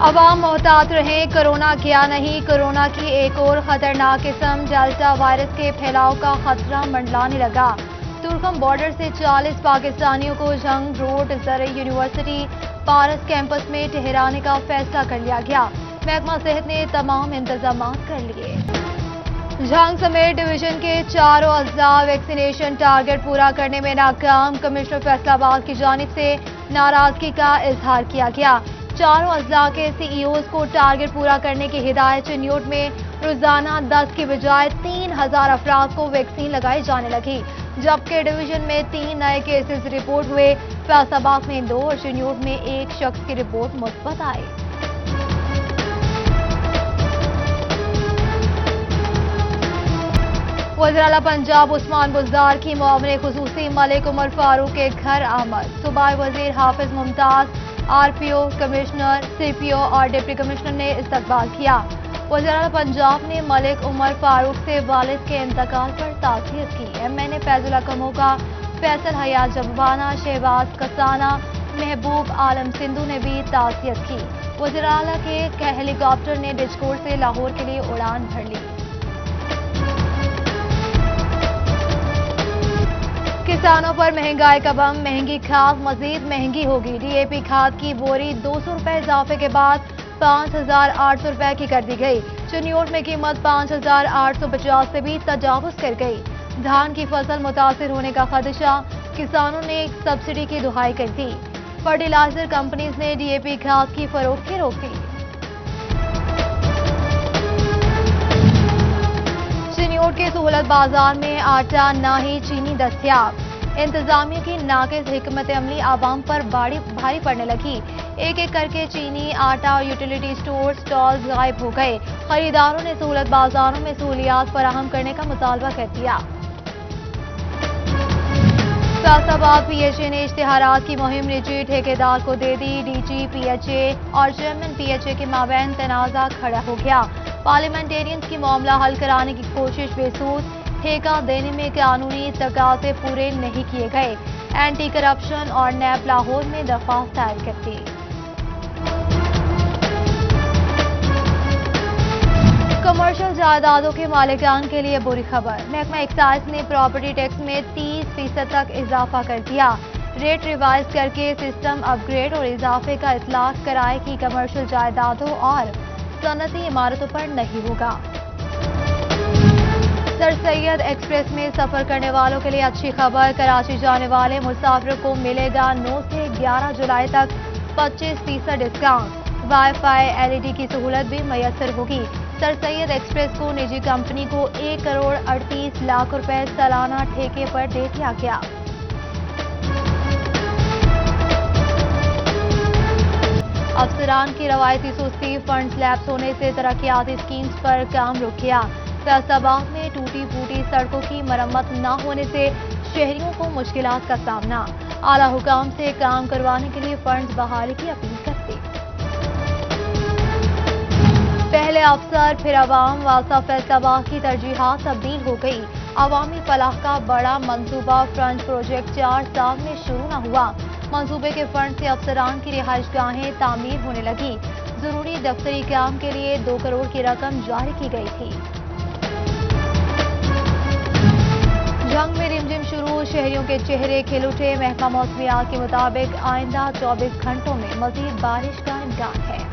عوام محتاط رہیں، کورونا کیا نہیں، کورونا کی ایک اور خطرناک قسم ڈیلٹا وائرس کے پھیلاؤ کا خطرہ منڈلانے لگا۔ تورکھم بارڈر سے 40 پاکستانیوں کو جھنگ روڈ زرعی یونیورسٹی پارس کیمپس میں ٹھہرانے کا فیصلہ کر لیا گیا۔ محکمہ صحت نے تمام انتظامات کر لیے۔ جھنگ سمیت ڈویژن کے چاروں اضلاع ویکسینیشن ٹارگٹ پورا کرنے میں ناکام، کمشنر فیصل آباد کی جانب سے ناراضگی کا اظہار کیا گیا۔ چاروں اضلاع کے سی ای اوز کو ٹارگٹ پورا کرنے کی ہدایت۔ چنیوٹ میں روزانہ 10 کی بجائے 3000 افراد کو ویکسین لگائی جانے لگی، جبکہ ڈویژن میں 3 نئے کیسز رپورٹ ہوئے۔ فیصل آباد میں 2 اور چنیوٹ میں 1 شخص کی رپورٹ مثبت آئی۔ وزیر اعلیٰ پنجاب عثمان بزدار کی معاون خصوصی ملک عمر فاروق کے گھر آمد۔ صوبائی وزیر حافظ ممتاز، آر پی او، کمشنر، سی پی او اور ڈپٹی کمشنر نے استقبال کیا۔ وزیر اعلیٰ پنجاب نے ملک عمر فاروق سے والد کے انتقال پر تعزیت کی۔ ایم این اے فیض اللہ کموکا، فیصل حیات جبانہ، شہباز کسانہ، محبوب عالم سندھو نے بھی تعزیت کی۔ وزیر اعلیٰ کے ہیلی کاپٹر نے ڈچکوٹ سے لاہور کے لیے اڑان بھر لی۔ کسانوں پر مہنگائی کا بم، مہنگی کھاد مزید مہنگی ہوگی۔ ڈی اے پی کھاد کی بوری 200 روپے اضافے کے بعد 5800 روپے کی کر دی گئی۔ چنیوٹ میں قیمت 5850 سے بھی تجاوز کر گئی۔ دھان کی فصل متاثر ہونے کا خدشہ، کسانوں نے سبسڈی کی دہائی کر دی۔ فرٹیلائزر کمپنیز نے ڈی اے پی کھاد کی فروخت روک دی۔ چنیوٹ کے سہولت بازار میں آٹا نہ ہی چینی دستیاب۔ انتظامیہ کی ناقص حکمت عملی عوام پر بھاری پڑنے لگی۔ ایک ایک کر کے چینی، آٹا اور یوٹیلیٹی سٹالز غائب ہو گئے۔ خریداروں نے سہولت بازاروں میں سہولیات فراہم کرنے کا مطالبہ کر دیا۔ فیصل آباد پی ایچ اے نے اشتہارات کی مہم نجی ٹھیکیدار کو دے دی۔ D G P H A اور چیئرمین پی ایچ اے کے مابین تنازع کھڑا ہو گیا۔ پارلیمنٹیرینز کی معاملہ حل کرانے کی کوشش بے سود، ٹھیکہ دینے میں قانونی تقاضے پورے نہیں کیے گئے۔ اینٹی کرپشن اور نیب لاہور میں درخواست دائر کر دی۔ کمرشل جائیدادوں کے مالکان کے لیے بری خبر۔ محکمہ ایکسائز نے پراپرٹی ٹیکس میں 30% تک اضافہ کر دیا۔ ریٹ ریوائز کر کے سسٹم اپ گریڈ اور اضافے کا اطلاق کرائے کہ کمرشل جائیدادوں اور صنعتی عمارتوں پر نہیں ہوگا۔ سر سید ایکسپریس میں سفر کرنے والوں کے لیے اچھی خبر۔ کراچی جانے والے مسافروں کو ملے گا 9 سے 11 جولائی تک 25% discount. Wi fi L E D کی سہولت بھی میسر ہوگی۔ سر سید ایکسپریس کو نجی کمپنی کو 1 کروڑ 38 لاکھ روپے سالانہ ٹھیکے پر دے دیا گیا۔ افسران کی روایتی سستی، فنڈز لیپس ہونے سے ترقیاتی اسکیمز پر کام رک گیا۔ فیصل آباد میں ٹوٹی پھوٹی سڑکوں کی مرمت نہ ہونے سے شہریوں کو مشکلات کا سامنا۔ اعلیٰ حکام سے کام کروانے کے لیے فنڈز بحالی کی اپیل کرتے۔ پہلے افسر پھر عوام، واسطہ فیصل آباد کی ترجیحات تبدیل ہو گئی۔ عوامی فلاح کا بڑا منصوبہ فرنٹ پروجیکٹ 4 سال میں شروع نہ ہوا۔ منصوبے کے فنڈ سے افسران کی رہائش گاہیں تعمیر ہونے لگی۔ ضروری دفتری کام کے لیے 2 کروڑ کی رقم جاری کی گئی تھی۔ جنگ میں رمجم شروع، شہریوں کے چہرے کھل اٹھے۔ محکمہ موسمیات کے مطابق آئندہ 24 گھنٹوں میں مزید بارش کا امکان ہے۔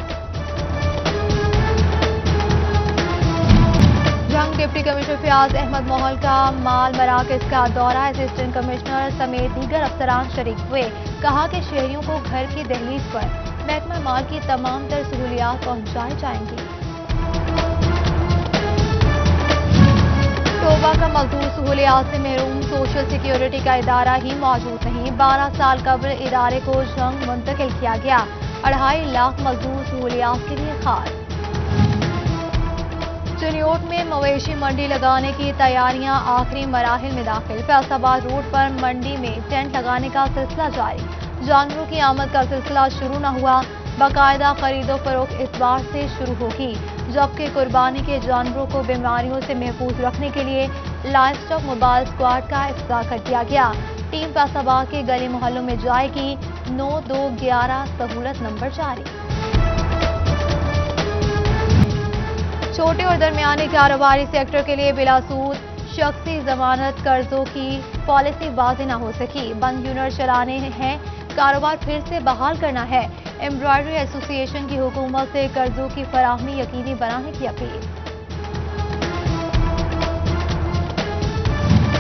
جنگ ڈپٹی کمشنر فیاض احمد موہل کا مال مراکز کا دورہ، اسسٹنٹ کمشنر سمیت دیگر افسران شریک ہوئے۔ کہا کہ شہریوں کو گھر کی دہلیز پر محکمہ مال کی تمام تر سہولیات پہنچائی جائیں گی۔ توبہ کا مزدور سہولیات سے محروم، سوشل سیکیورٹی کا ادارہ ہی موجود نہیں۔ 12 سال قبل ادارے کو جنگ منتقل کیا گیا۔ 2.5 لاکھ مزدور سہولیات کے لیے خاص۔ چنیوٹ میں مویشی منڈی لگانے کی تیاریاں آخری مراحل میں داخل۔ فیصل آباد روڈ پر منڈی میں ٹینٹ لگانے کا سلسلہ جاری۔ جانوروں کی آمد کا سلسلہ شروع نہ ہوا، باقاعدہ خرید و فروخت اس بار سے شروع ہوگی، جبکہ قربانی کے جانوروں کو بیماریوں سے محفوظ رکھنے کے لیے لائف اسٹاک موبائل اسکواڈ کا افتتاح کر دیا گیا۔ ٹیم فیصل آباد کے گلی محلوں میں جائے گی۔ 9211 سہولت نمبر جاری۔ چھوٹے اور درمیانی کاروباری سیکٹر کے لیے بلا سود شخصی ضمانت قرضوں کی پالیسی واضح نہ ہو سکی، بند یونٹ چلانے ہیں، کاروبار پھر سے بحال کرنا ہے، ایمبرائڈری ایسوسی ایشن کی حکومت سے قرضوں کی فراہمی یقینی بنانے کی اپیل۔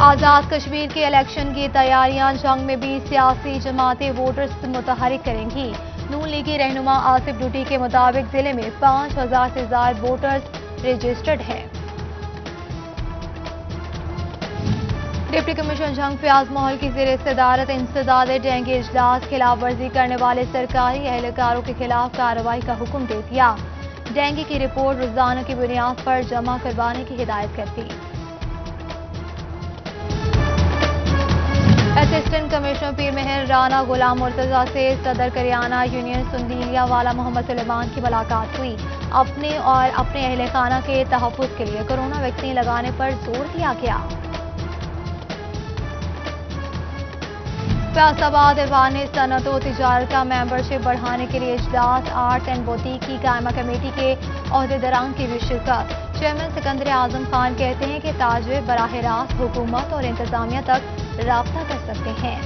آزاد کشمیر کے الیکشن کی تیاریاں، جنگ میں بھی سیاسی جماعتیں ووٹرز متحرک کریں گی۔ نون لیگی رہنما آصف ڈوٹی کے مطابق ضلع میں 5000 سے زائد ووٹرز رجسٹرڈ ہیں۔ ڈپٹی کمشنر جنگ فیاض محل کی زیر صدارت انسداد ڈینگی اجلاس، خلاف ورزی کرنے والے سرکاری اہلکاروں کے خلاف کارروائی کا حکم دے دیا، ڈینگی کی رپورٹ روزانہ کی بنیاد پر جمع کروانے کی ہدایت کر دی۔ اسسٹنٹ کمشنر پیر مہر رانا غلام مرتضیٰ سے صدر کریانہ یونین سندیلیا والا محمد سلیمان کی ملاقات ہوئی، اپنے اور اپنے اہل خانہ کے تحفظ کے لیے کورونا ویکسین لگانے پر زور دیا گیا۔ فیصل آباد ایوان صنعت و تجارت کا ممبرشپ بڑھانے کے لیے اجلاس، آرٹس اینڈ بوتیک کی قائمہ کمیٹی کے عہدیداران کی بھی شرکت۔ چیئرمین سکندر اعظم خان کہتے ہیں کہ تاجر براہ راست حکومت اور انتظامیہ تک رابطہ کر سکتے ہیں۔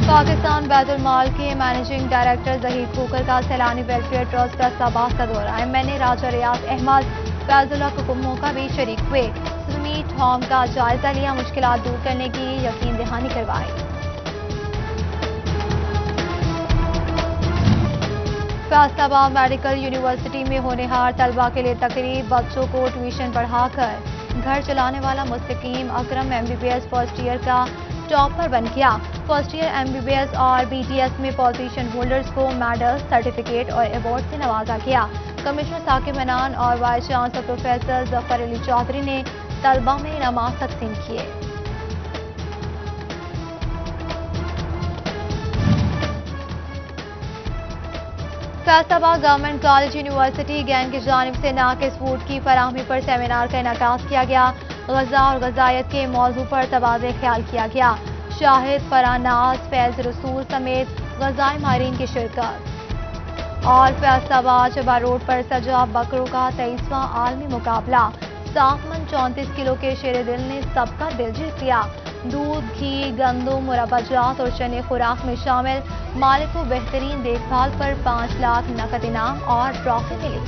پاکستان بیت المال کے مینیجنگ ڈائریکٹر ظہیر کھوکھر کا سیلانی ویلفیئر ٹرسٹ فیصل آباد کا دورہ، MNA راجہ ریاض احمد فیض اللہ ککمو کا بھی شریک ہوئے، سمیٹ ہوم کا جائزہ لیا، مشکلات دور کرنے کی یقین دہانی کروائی۔ فیصل آباد میڈیکل یونیورسٹی میں ہونہار طلبہ کے لیے تقریب، بچوں کو ٹیوشن پڑھا کر گھر چلانے والا مستقیم اکرم MBBS فرسٹ ایئر کا ٹاپر بن گیا۔ فرسٹ ایئر MBBS اور BTS میں پوزیشن ہولڈرز کو میڈل، سرٹیفکیٹ اور ایوارڈ سے نوازا گیا۔ کمشنر ثاقب منان اور وائس چانسلر پروفیسر ظفر علی چودھری نے طلبہ میں انعامات تقسیم کیے۔ فیصل آباد گورنمنٹ کالج یونیورسٹی گینگ کی جانب سے ناقص فوڈ کی فراہمی پر سیمینار کا انعقاد کیا گیا، غذا اور غذائیت کے موضوع پر تبادلہ خیال کیا گیا، شاہد فرحان ناز، فیض رسول سمیت غذائی ماہرین کی شرکت۔ اور فیصل آباد چبا روڈ پر سجا بکروں کا 23واں عالمی مقابلہ، صاف من 34 کلو کے شیر دل نے سب کا دل جیت لیا، دودھ، گھی، گندم، مربع جات اور چنے خوراک میں شامل، مالک کو بہترین دیکھ بھال پر 5 لاکھ نقد انعام اور ٹرافی ملی۔